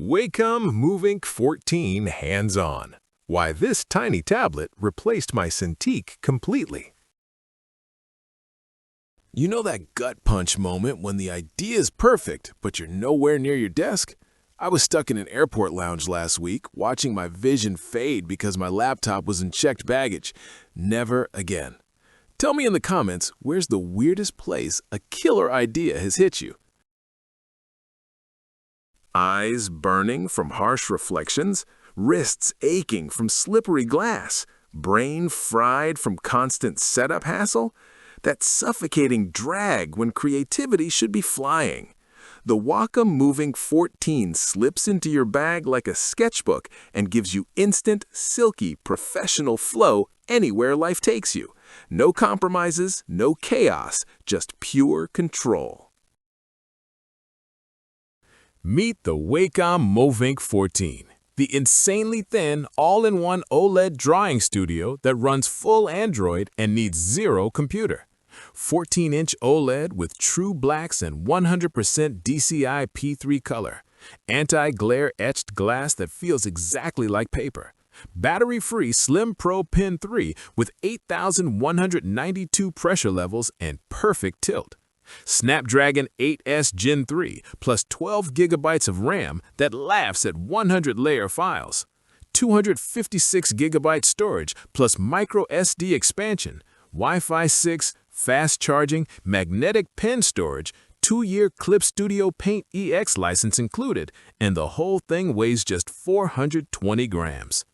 Wacom Movink 14 hands-on. Why this tiny tablet replaced my Cintiq completely. You know that gut punch moment when the idea is perfect, but you're nowhere near your desk? I was stuck in an airport lounge last week, watching my vision fade because my laptop was in checked baggage. Never again. Tell me in the comments, where's the weirdest place a killer idea has hit you? Eyes burning from harsh reflections, wrists aching from slippery glass, brain fried from constant setup hassle? That suffocating drag when creativity should be flying. The Wacom Movink 14 slips into your bag like a sketchbook and gives you instant, silky, professional flow anywhere life takes you. No compromises, no chaos, just pure control. Meet the Wacom Movink 14, the insanely thin, all-in-one OLED drawing studio that runs full Android and needs zero computer. 14-inch OLED with true blacks and 100% DCI P3 color. Anti-glare etched glass that feels exactly like paper. Battery-free Slim Pro Pen 3 with 8,192 pressure levels and perfect tilt. Snapdragon 8S Gen 3 plus 12 gigabytes of RAM that laughs at 100-layer files. 256 gigabyte storage plus micro SD expansion, Wi-Fi 6, fast charging, magnetic pen storage, 2-year Clip Studio Paint EX license included, and the whole thing weighs just 420 grams.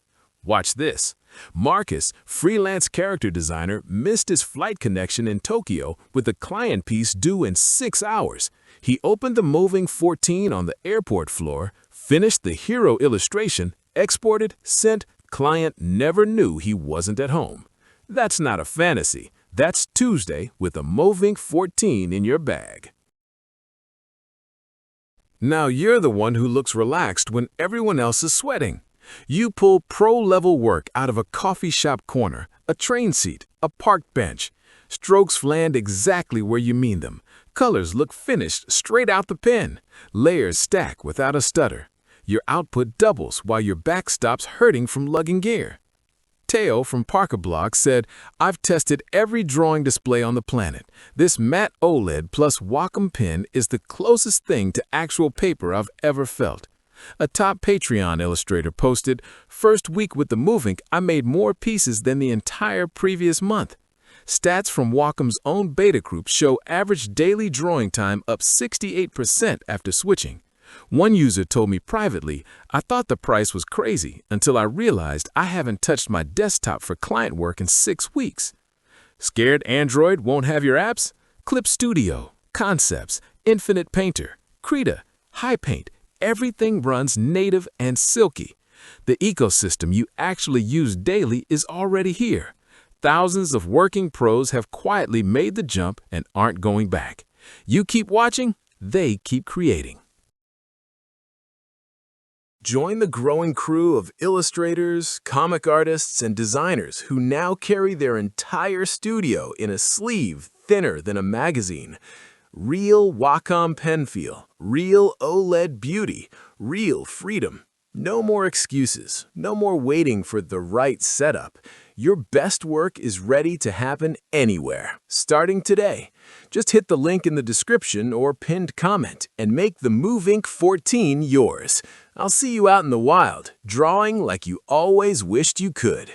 Watch this. Marcus, freelance character designer, missed his flight connection in Tokyo with a client piece due in 6 hours. He opened the Movink 14 on the airport floor, finished the hero illustration, exported, sent, client never knew he wasn't at home. That's not a fantasy. That's Tuesday with a Movink 14 in your bag. Now you're the one who looks relaxed when everyone else is sweating. You pull pro-level work out of a coffee shop corner, a train seat, a park bench. Strokes land exactly where you mean them. Colors look finished straight out the pen. Layers stack without a stutter. Your output doubles while your back stops hurting from lugging gear. Teo from Parker Block said, "I've tested every drawing display on the planet. This matte OLED plus Wacom pen is the closest thing to actual paper I've ever felt." A top Patreon illustrator posted, "First week with the Movink, I made more pieces than the entire previous month." Stats from Wacom's own beta group show average daily drawing time up 68% after switching. One user told me privately, "I thought the price was crazy until I realized I haven't touched my desktop for client work in 6 weeks." Scared Android won't have your apps? Clip Studio, Concepts, Infinite Painter, Krita, High Paint, everything runs native and silky. The ecosystem you actually use daily is already here. Thousands of working pros have quietly made the jump and aren't going back. You keep watching, they keep creating. Join the growing crew of illustrators, comic artists, and designers who now carry their entire studio in a sleeve thinner than a magazine. Real Wacom pen feel, real OLED beauty, real freedom. No more excuses, no more waiting for the right setup. Your best work is ready to happen anywhere, starting today. Just hit the link in the description or pinned comment and make the Movink 14 yours. I'll see you out in the wild, drawing like you always wished you could.